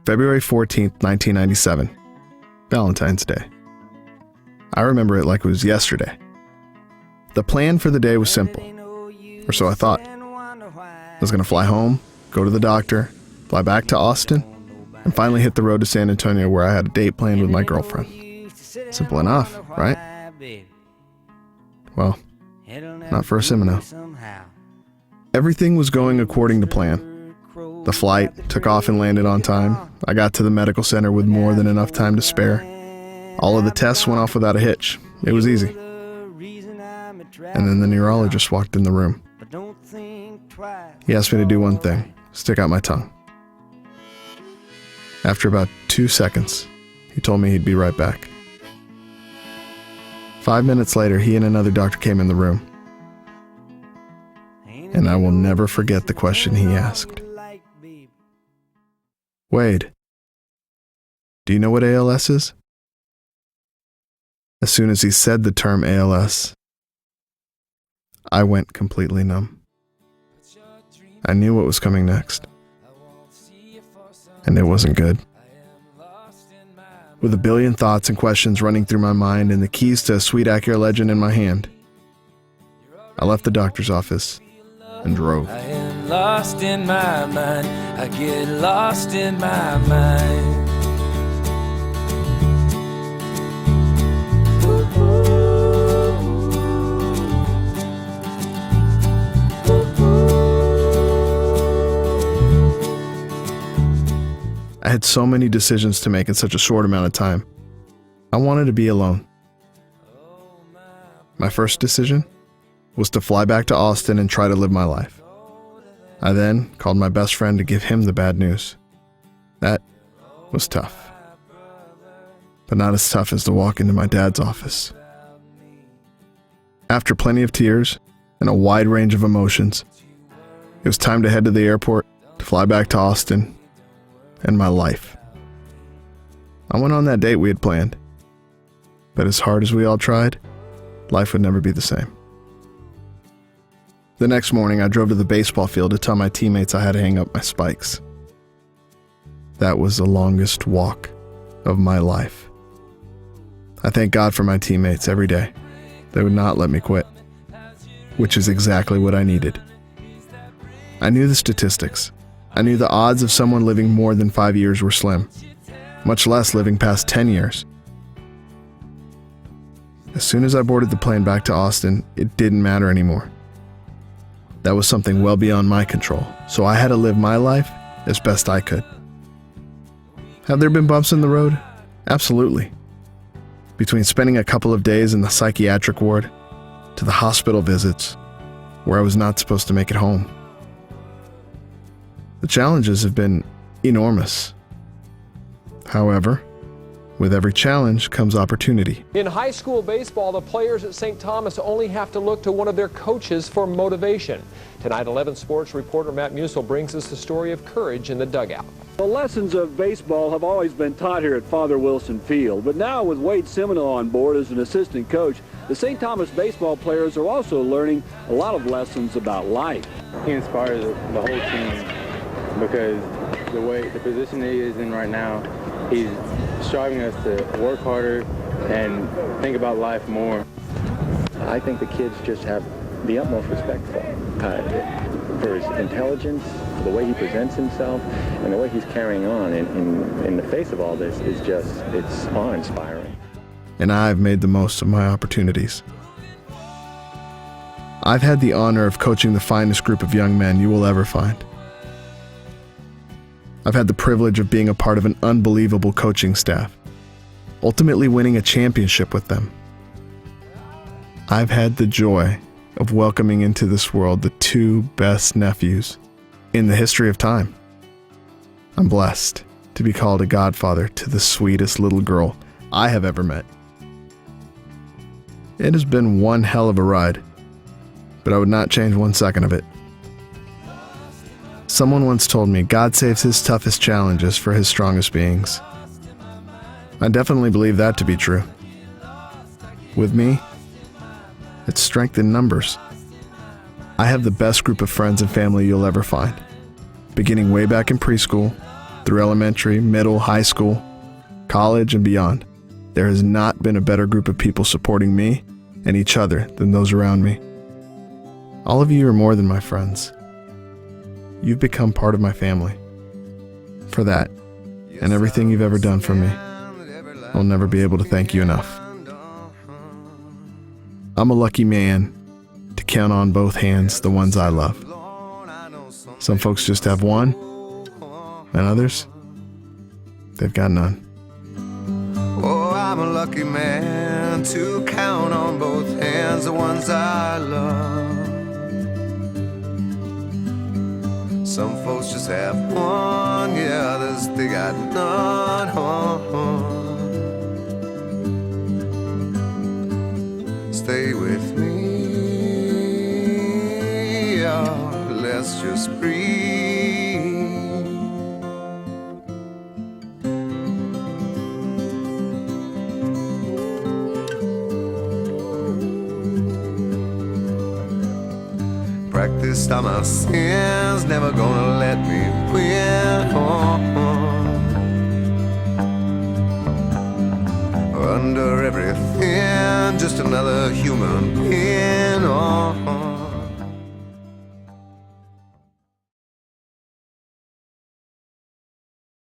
February 14th, 1997, Valentine's Day. I remember it like it was yesterday. The plan for the day was simple, or so I thought. I was going to fly home, go to the doctor, fly back to Austin, and finally hit the road to San Antonio where I had a date planned with my girlfriend. Simple enough, right? Well, not for a Simoneaux. Everything was going according to plan. The flight took off and landed on time. I got to the medical center with more than enough time to spare. All of the tests went off without a hitch. It was easy. And then the neurologist walked in the room. He asked me to do one thing, stick out my tongue. After about 2 seconds, he told me he'd be right back. 5 minutes later, he and another doctor came in the room. And I will never forget the question he asked. Wade, do you know what ALS is? As soon as he said the term ALS, I went completely numb. I knew what was coming next. And it wasn't good. With a billion thoughts and questions running through my mind and the keys to a sweet Acura Legend in my hand, I left the doctor's office and drove. I am lost in my mind. I get lost in my mind. I had so many decisions to make in such a short amount of time. I wanted to be alone. My first decision was to fly back to Austin and try to live my life. I then called my best friend to give him the bad news. That was tough. But not as tough as to walk into my dad's office. After plenty of tears and a wide range of emotions, it was time to head to the airport to fly back to Austin and my life. I went on that date we had planned. But as hard as we all tried, life would never be the same. The next morning, I drove to the baseball field to tell my teammates I had to hang up my spikes. That was the longest walk of my life. I thank God for my teammates every day. They would not let me quit, which is exactly what I needed. I knew the statistics. I knew the odds of someone living more than 5 years were slim, much less living past 10 years. As soon as I boarded the plane back to Austin, it didn't matter anymore. That was something well beyond my control, so I had to live my life as best I could. Have there been bumps in the road? Absolutely. Between spending a couple of days in the psychiatric ward to the hospital visits where I was not supposed to make it home. The challenges have been enormous. However, with every challenge comes opportunity. In high school baseball, the players at St. Thomas only have to look to one of their coaches for motivation. Tonight, 11 Sports reporter Matt Musil brings us the story of courage in the dugout. The lessons of baseball have always been taught here at Father Wilson Field, but now with Wade Simoneaux on board as an assistant coach, the St. Thomas baseball players are also learning a lot of lessons about life. He inspires the whole team because the position that he is in right now, he's striving us to work harder and think about life more. I think the kids just have the utmost respect for his intelligence, for the way he presents himself, and the way he's carrying on in the face of all this is just, it's awe-inspiring. And I've made the most of my opportunities. I've had the honor of coaching the finest group of young men you will ever find. I've had the privilege of being a part of an unbelievable coaching staff, ultimately winning a championship with them. I've had the joy of welcoming into this world the two best nephews in the history of time. I'm blessed to be called a godfather to the sweetest little girl I have ever met. It has been one hell of a ride, but I would not change 1 second of it. Someone once told me God saves his toughest challenges for his strongest beings. I definitely believe that to be true. With me, it's strength in numbers. I have the best group of friends and family you'll ever find, beginning way back in preschool Through elementary, middle, high school, college, and beyond, there has not been a better group of people supporting me and each other than those around me. All of you are more than my friends. You've become part of my family. For that, and everything you've ever done for me, I'll never be able to thank you enough. I'm a lucky man to count on both hands the ones I love. Some folks just have one, and others, they've got none. Oh, I'm a lucky man to count on both hands the ones I love. Some folks just have one, yeah, others they got none. Stay with me, oh, let's just breathe. Practiced on my sins, never gonna let me win. Under everything, just another human